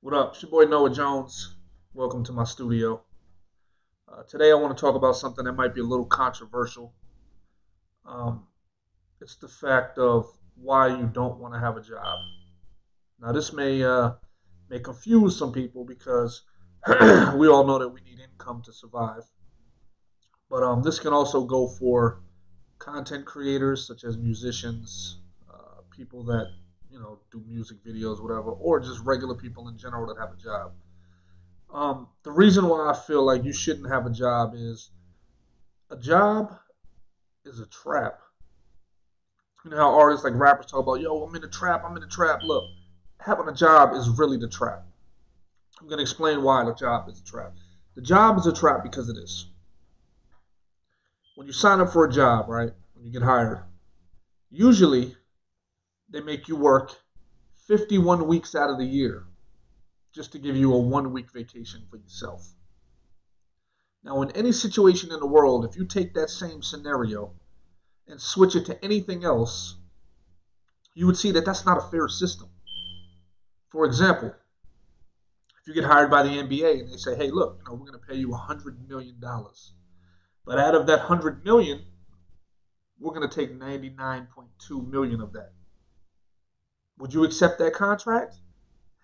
What up? It's your boy Noah Jones. Welcome to my studio. Today I want to talk about something that might be a little controversial. Um, it's the fact of why you don't want to have a job. Now, this may confuse some people because we all know that we need income to survive. But this can also go for content creators such as musicians, people that do music videos, whatever, or just regular people in general that have a job. The reason why I feel like you shouldn't have a job is a job is a trap. You know how artists like rappers talk about, yo, I'm in a trap, I'm in a trap. Look, having a job is really the trap. I'm going to explain why the job is a trap. The job is a trap because of this. When you sign up for a job, right, when you get hired, usually they make you work 51 weeks out of the year just to give you a 1 week vacation for yourself. Now, in any situation in the world, if you take that same scenario and switch it to anything else, you would see that that's not a fair system. For example, if you get hired by the NBA and they say, hey, look, we're going to pay you $100 million. But out of that 100 million, we're going to take 99.2 million of that. Would you accept that contract?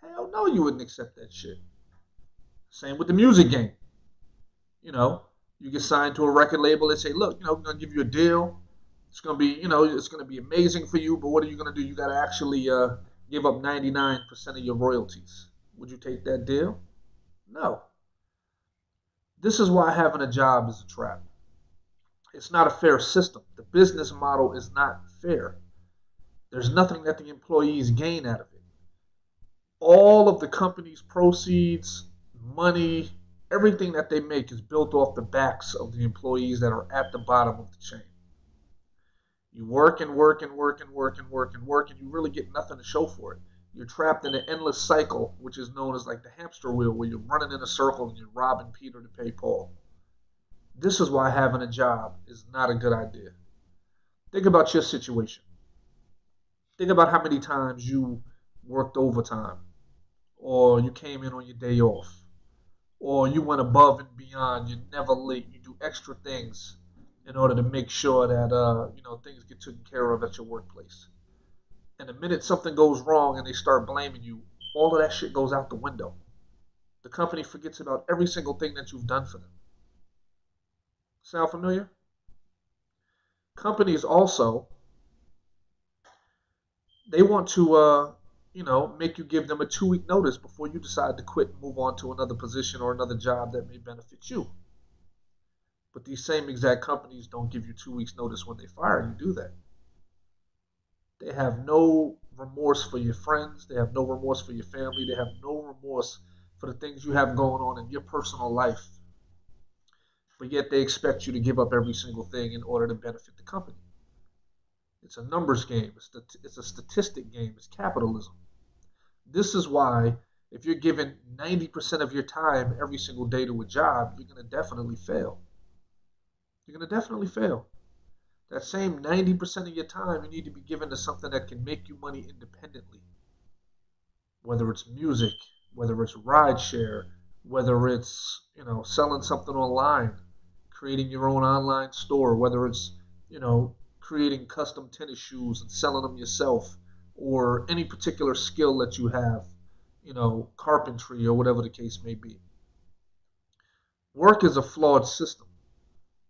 Hell no, you wouldn't accept that shit. Same with the music game. You get signed to a record label. They say, look, we're going to give you a deal. It's going to be, it's going to be amazing for you. But what are you going to do? You got to actually give up 99% of your royalties. Would you take that deal? No. This is why having a job is a trap. It's not a fair system. The business model is not fair. There's nothing that the employees gain out of it. All of the company's proceeds, money, everything that they make is built off the backs of the employees that are at the bottom of the chain. You work and work and work and work and work and work, and you really get nothing to show for it. You're trapped in an endless cycle, which is known as like the hamster wheel, where you're running in a circle and you're robbing Peter to pay Paul. This is why having a job is not a good idea. Think about your situation. Think about how many times you worked overtime, or you came in on your day off, or you went above and beyond. You're never late. You do extra things in order to make sure that things get taken care of at your workplace. And the minute something goes wrong and they start blaming you, all of that shit goes out the window. The company forgets about every single thing that you've done for them. Sound familiar? Companies also, they want to make you give them a 2 week notice before you decide to quit and move on to another position or another job that may benefit you. But these same exact companies don't give you 2 weeks notice when they fire you, do they? They have no remorse for your friends. They have no remorse for your family. They have no remorse for the things you have going on in your personal life. But yet they expect you to give up every single thing in order to benefit the company. It's a numbers game. It's a statistic game. It's capitalism. This is why if you're given 90% of your time every single day to a job, you're going to definitely fail. You're going to definitely fail. That same 90% of your time you need to be given to something that can make you money independently. Whether it's music, whether it's rideshare, whether it's, selling something online, creating your own online store, whether it's, creating custom tennis shoes and selling them yourself, or any particular skill that you have, carpentry or whatever the case may be. Work is a flawed system.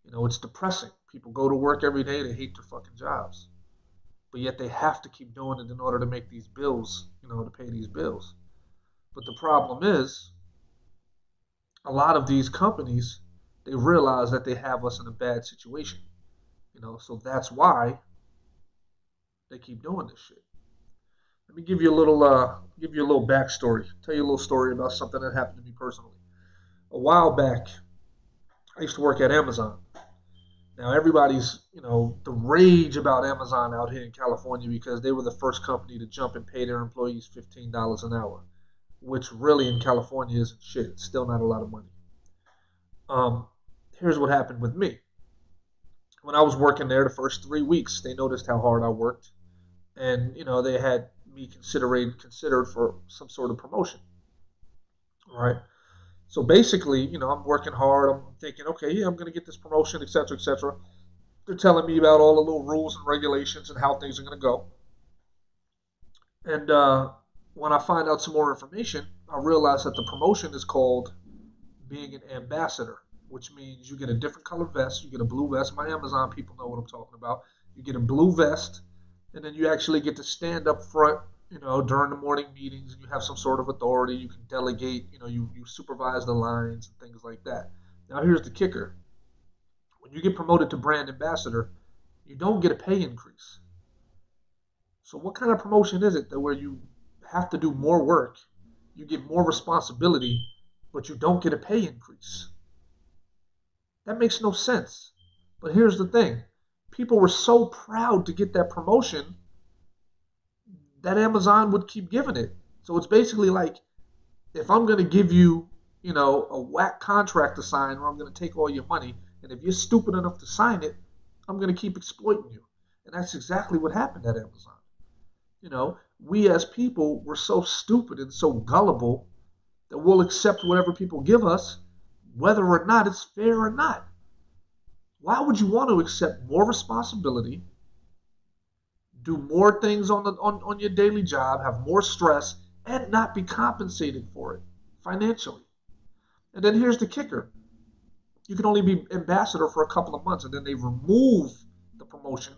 It's depressing. People go to work every day, they hate their fucking jobs. But yet they have to keep doing it in order to make these bills, to pay these bills. But the problem is, a lot of these companies, they realize that they have us in a bad situation. So that's why they keep doing this shit. Let me give you a little backstory. Tell you a little story about something that happened to me personally. A while back, I used to work at Amazon. Now everybody's, the rage about Amazon out here in California because they were the first company to jump and pay their employees $15 an hour, which really in California isn't shit. It's still not a lot of money. Here's what happened with me. When I was working there the first 3 weeks, they noticed how hard I worked, and they had me considered for some sort of promotion. right? So basically, I'm working hard. I'm thinking, okay, yeah, I'm going to get this promotion, et cetera, et cetera. They're telling me about all the little rules and regulations and how things are going to go. And when I find out some more information, I realize that the promotion is called being an ambassador, which means you get a different color vest. You get a blue vest. My Amazon people know what I'm talking about. You get a blue vest, and then you actually get to stand up front, during the morning meetings, and you have some sort of authority. You can delegate, you supervise the lines and things like that. Now, here's the kicker. When you get promoted to brand ambassador, you don't get a pay increase. So what kind of promotion is it that where you have to do more work, you get more responsibility, but you don't get a pay increase? That makes no sense. But here's the thing. People were so proud to get that promotion that Amazon would keep giving it. So it's basically like if I'm going to give you, a whack contract to sign where I'm going to take all your money, and if you're stupid enough to sign it, I'm going to keep exploiting you. And that's exactly what happened at Amazon. We as people were so stupid and so gullible that we'll accept whatever people give us, whether or not it's fair or not. Why would you want to accept more responsibility, do more things on your daily job, have more stress, and not be compensated for it financially? And then here's the kicker. You can only be ambassador for a couple of months, and then they remove the promotion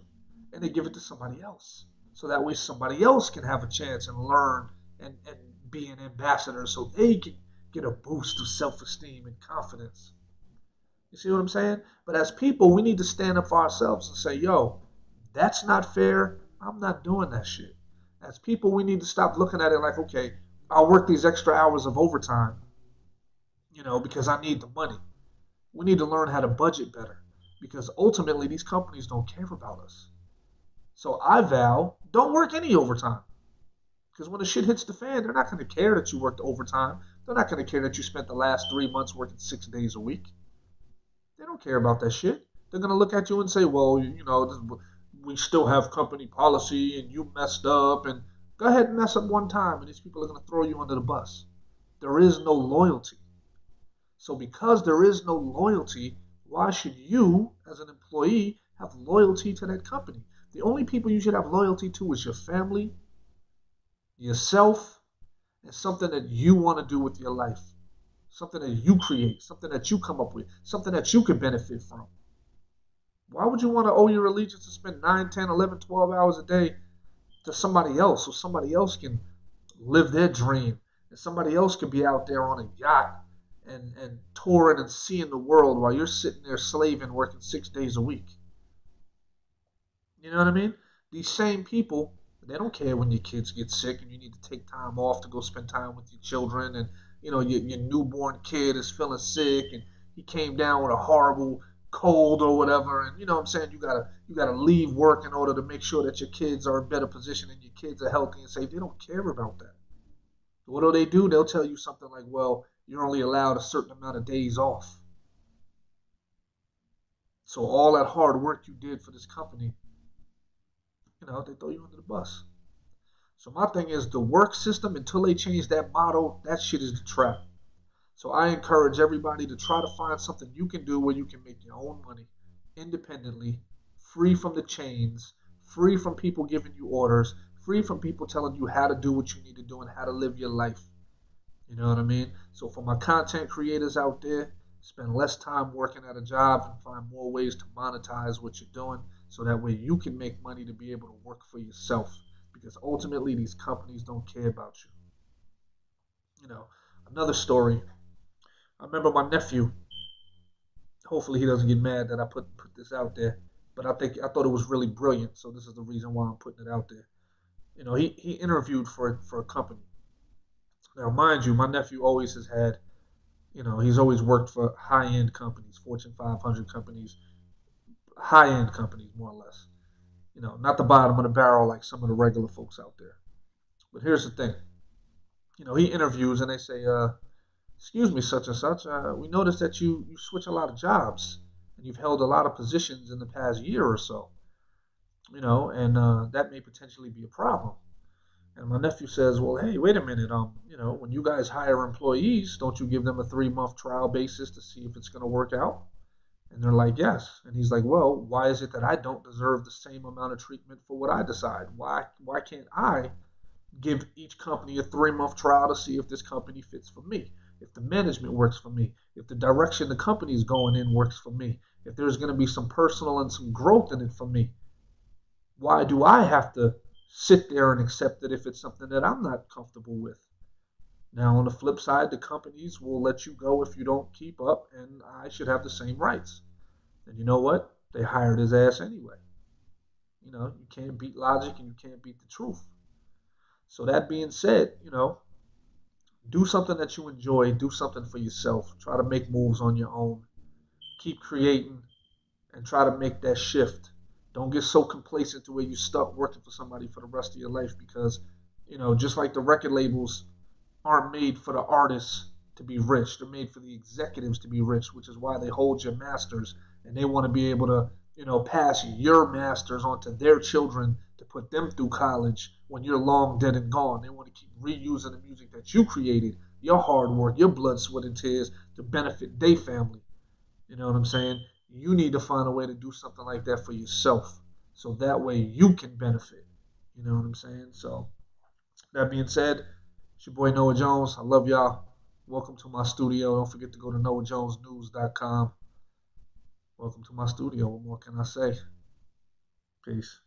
and they give it to somebody else. So that way somebody else can have a chance and learn and be an ambassador so they can get a boost of self-esteem and confidence. You see what I'm saying? But as people, we need to stand up for ourselves and say, yo, that's not fair. I'm not doing that shit. As people, we need to stop looking at it like, okay, I'll work these extra hours of overtime, because I need the money. We need to learn how to budget better because ultimately these companies don't care about us. So I vow, don't work any overtime. Because when the shit hits the fan, they're not going to care that you worked overtime. They're not going to care that you spent the last 3 months working 6 days a week. They don't care about that shit. They're going to look at you and say, well, we still have company policy and you messed up. And go ahead and mess up one time and these people are going to throw you under the bus. There is no loyalty. So because there is no loyalty, why should you, as an employee, have loyalty to that company? The only people you should have loyalty to is your family, yourself, and something that you want to do with your life. Something that you create, something that you come up with, something that you can benefit from. Why would you want to owe your allegiance to spend 9, 10, 11, 12 hours a day to somebody else so somebody else can live their dream and somebody else can be out there on a yacht and touring and seeing the world while you're sitting there slaving working 6 days a week? You know what I mean? These same people, they don't care when your kids get sick and you need to take time off to go spend time with your children, and your newborn kid is feeling sick and he came down with a horrible cold or whatever, and what I'm saying, you gotta leave work in order to make sure that your kids are in better position and your kids are healthy and safe. They don't care about that. What do they do? They'll tell you something like, well, you're only allowed a certain amount of days off. So all that hard work you did for this company, they throw you under the bus. So my thing is the work system, until they change that model, that shit is the trap. So I encourage everybody to try to find something you can do where you can make your own money independently, free from the chains, free from people giving you orders, free from people telling you how to do what you need to do and how to live your life. You know what I mean? So for my content creators out there, spend less time working at a job and find more ways to monetize what you're doing so that way you can make money to be able to work for yourself. Because ultimately these companies don't care about you. You know, another story. I remember my nephew. Hopefully he doesn't get mad that I put this out there. But I thought it was really brilliant, so this is the reason why I'm putting it out there. He interviewed for a company. Now, mind you, my nephew always has had, he's always worked for high-end companies, Fortune 500 companies, high-end companies, more or less. Not the bottom of the barrel like some of the regular folks out there. But here's the thing. He interviews and they say, excuse me, such and such, we noticed that you switch a lot of jobs and you've held a lot of positions in the past year or so, and that may potentially be a problem. And my nephew says, well, hey, wait a minute. When you guys hire employees, don't you give them a 3 month trial basis to see if it's going to work out? And they're like, yes. And he's like, well, why is it that I don't deserve the same amount of treatment for what I decide? Why can't I give each company a 3 month trial to see if this company fits for me, if the management works for me, if the direction the company is going in works for me, if there's going to be some personal and some growth in it for me? Why do I have to sit there and accept it if it's something that I'm not comfortable with? Now, on the flip side, the companies will let you go if you don't keep up, and I should have the same rights. And you know what? They hired his ass anyway. You can't beat logic and you can't beat the truth. So that being said, do something that you enjoy, do something for yourself. Try to make moves on your own. Keep creating and try to make that shift. Don't get so complacent to where you stuck working for somebody for the rest of your life because, just like the record labels aren't made for the artists to be rich. They're made for the executives to be rich, which is why they hold your masters and they want to be able to, pass your masters on to their children to put them through college when you're long dead and gone. They want to keep reusing the music that you created, your hard work, your blood, sweat, and tears to benefit their family. You know what I'm saying? You need to find a way to do something like that for yourself so that way you can benefit. You know what I'm saying? So that being said, it's your boy Noah Jones. I love y'all. Welcome to my studio. Don't forget to go to noahjonesnews.com. Welcome to my studio. What more can I say? Peace.